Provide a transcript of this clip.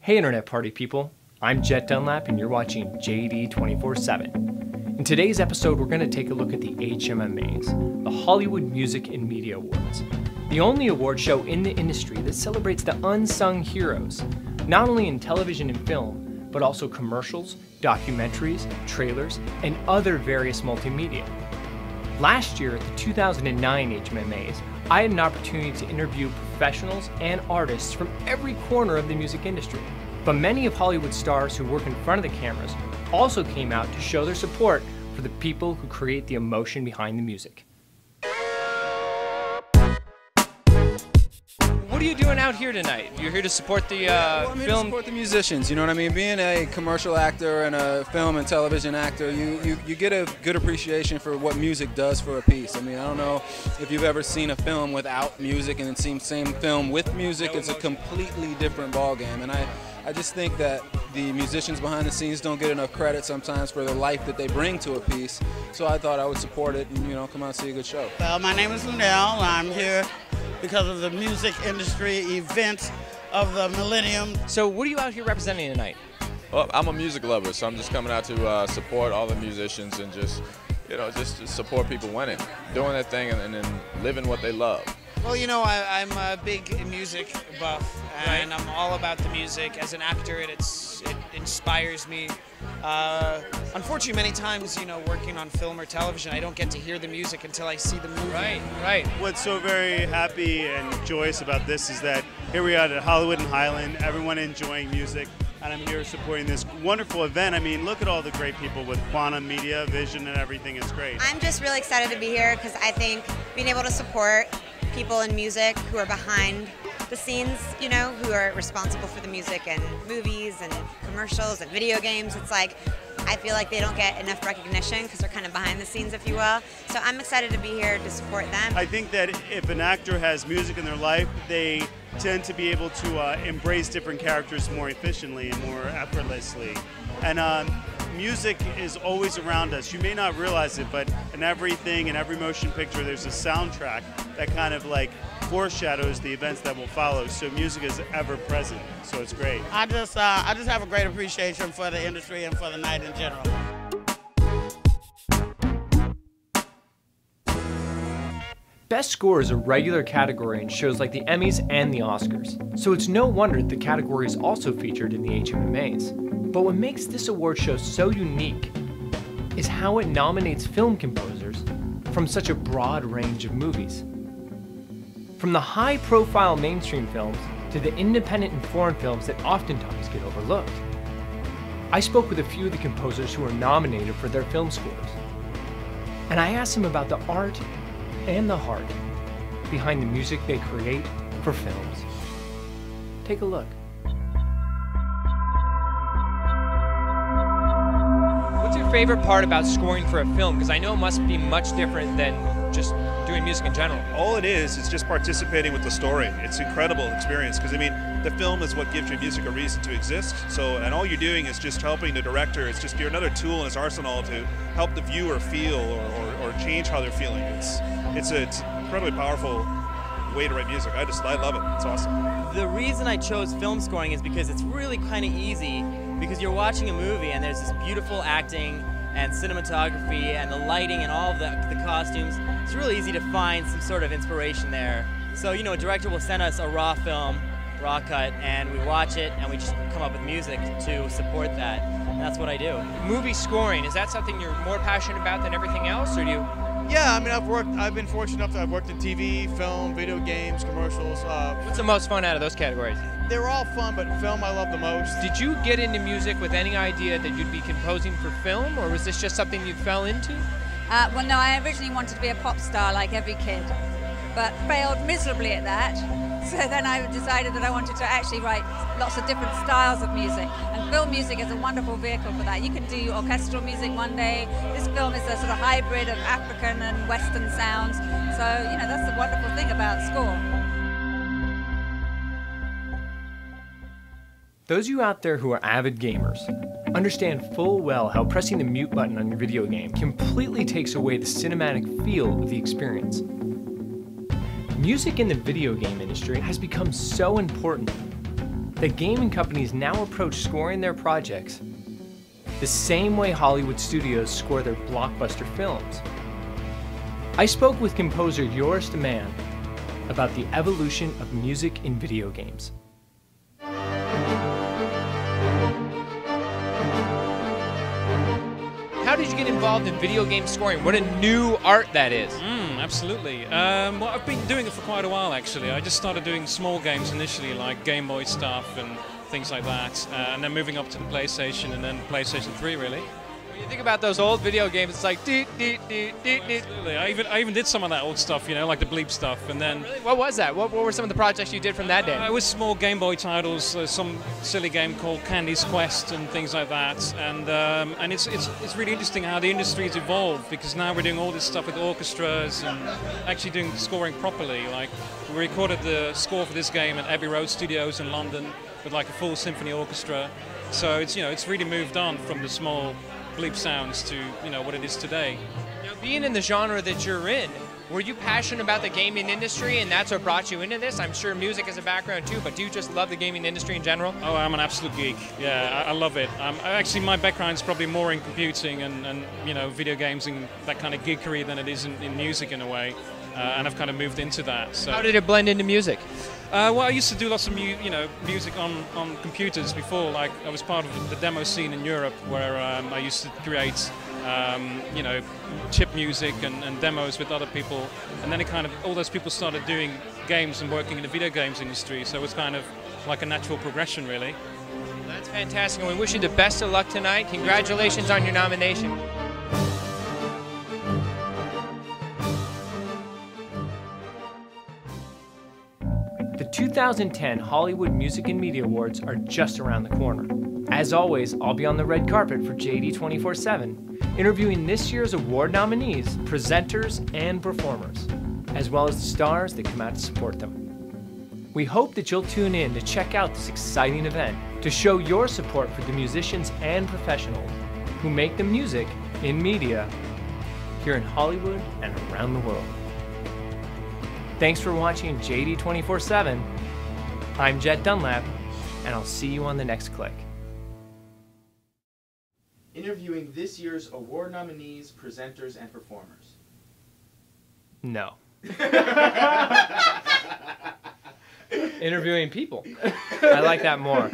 Hey Internet Party people, I'm Jett Dunlap and you're watching JD247. In today's episode, we're going to take a look at the HMMAs, the Hollywood Music and Media Awards, the only award show in the industry that celebrates the unsung heroes, not only in television and film, but also commercials, documentaries, trailers, and other various multimedia. Last year at the 2009 HMMAs, I had an opportunity to interview professionals and artists from every corner of the music industry. But many of Hollywood stars who work in front of the cameras also came out to show their support for the people who create the emotion behind the music. What are you doing out here tonight? You're here to support the I'm here film? to support the musicians, you know what I mean? Being a commercial actor and a film and television actor, you get a good appreciation for what music does for a piece. I mean, I don't know if you've ever seen a film without music and then seen the same film with music. It's a completely different ballgame. And I just think that the musicians behind the scenes don't get enough credit sometimes for the life that they bring to a piece. So I thought I would support it and, come out and see a good show. Well, my name is Lunell. I'm here because of the music industry event of the millennium. So what are you out here representing tonight? Well, I'm a music lover, so I'm just coming out to support all the musicians and just to support people winning, doing their thing and then living what they love. Well, I'm a big music buff, and I'm all about the music. As an actor, it inspires me. Unfortunately, many times, working on film or television, I don't get to hear the music until I see the movie. Right. What's so very happy and joyous about this is that here we are at Hollywood and Highland, everyone enjoying music, and I'm here supporting this wonderful event. I mean, look at all the great people with Quantum Media, Vision, and everything. It's great. I'm just really excited to be here because I think being able to support people in music who are behind the scenes, who are responsible for the music and movies and commercials and video games. It's like, I feel like they don't get enough recognition because they're kind of behind the scenes, if you will. So I'm excited to be here to support them. I think that if an actor has music in their life, they tend to be able to embrace different characters more efficiently and more effortlessly. And music is always around us. You may not realize it, but in everything, in every motion picture, there's a soundtrack that kind of like foreshadows the events that will follow. So music is ever present. So it's great. I just have a great appreciation for the industry and for the night in general. Best Score is a regular category in shows like the Emmys and the Oscars, so it's no wonder the category is also featured in the HMMAs. But what makes this award show so unique is how it nominates film composers from such a broad range of movies. From the high-profile mainstream films to the independent and foreign films that oftentimes get overlooked. I spoke with a few of the composers who were nominated for their film scores, and I asked them about the art and the heart behind the music they create for films. Take a look. What's your favorite part about scoring for a film? Because I know it must be much different than just doing music in general. All it is just participating with the story. It's an incredible experience because, the film is what gives your music a reason to exist. And all you're doing is just helping the director. It's just you're another tool in his arsenal to help the viewer feel or change how they're feeling. It's an incredibly powerful way to write music. I love it. It's awesome. The reason I chose film scoring is because it's really kind of easy because you're watching a movie and there's this beautiful acting and cinematography and the lighting and all of the costumes. It's really easy to find some sort of inspiration there. So, a director will send us a raw film, raw cut, and we watch it and we just come up with music to support that. And that's what I do. Movie scoring, is that something you're more passionate about than everything else, or do you? Yeah, I've been fortunate enough that I've worked in TV, film, video games, commercials. What's the most fun out of those categories? They were all fun, but film I love the most. Did you get into music with any idea that you'd be composing for film, or was this just something you fell into? Well, no, I originally wanted to be a pop star like every kid, but failed miserably at that. So then I decided that I wanted to actually write lots of different styles of music. And film music is a wonderful vehicle for that. You can do orchestral music one day. This film is a sort of hybrid of African and Western sounds. So, that's the wonderful thing about score. Those of you out there who are avid gamers understand full well how pressing the mute button on your video game completely takes away the cinematic feel of the experience. Music in the video game industry has become so important that gaming companies now approach scoring their projects the same way Hollywood studios score their blockbuster films. I spoke with composer Joris de Man about the evolution of music in video games. How did you get involved in video game scoring? What a new art that is. Absolutely. Well, I've been doing it for quite a while, actually. I just started doing small games initially, like Game Boy stuff and things like that, and then moving up to the PlayStation and then PlayStation 3, really. When you think about those old video games, it's like deet, deet, deet, deet, deet. Absolutely. I even did some of that old stuff, you know, like the bleep stuff, and then... Really? What was that? What were some of the projects you did from that day? It was small Game Boy titles, some silly game called Candy's Quest and things like that, and it's really interesting how the industry's evolved, because now we're doing all this stuff with orchestras and actually doing scoring properly. Like, we recorded the score for this game at Abbey Road Studios in London with like a full symphony orchestra. So it's, you know, it's really moved on from the small bleep sounds to, you know, what it is today. Now, being in the genre that you're in, were you passionate about the gaming industry and that's what brought you into this? I'm sure music is a background too, but do you just love the gaming industry in general? Oh, I'm an absolute geek. Yeah, I love it. Actually, my background is probably more in computing and you know, video games and that kind of geekery than it is in music in a way. And I've kind of moved into that. So. How did it blend into music? Well, I used to do lots of music on computers before. Like, I was part of the demo scene in Europe where I used to create you know, chip music and demos with other people, and then it kind of, all those people started doing games and working in the video games industry, so it was kind of like a natural progression, really. That's fantastic, and we wish you the best of luck tonight. Congratulations on your nomination. The 2010 Hollywood Music and Media Awards are just around the corner. As always, I'll be on the red carpet for JD247, interviewing this year's award nominees, presenters, and performers, as well as the stars that come out to support them. We hope that you'll tune in to check out this exciting event to show your support for the musicians and professionals who make the music in media here in Hollywood and around the world. Thanks for watching JD247. I'm Jett Dunlap, and I'll see you on the next click. Interviewing this year's award nominees, presenters, and performers. No. Interviewing people. I like that more.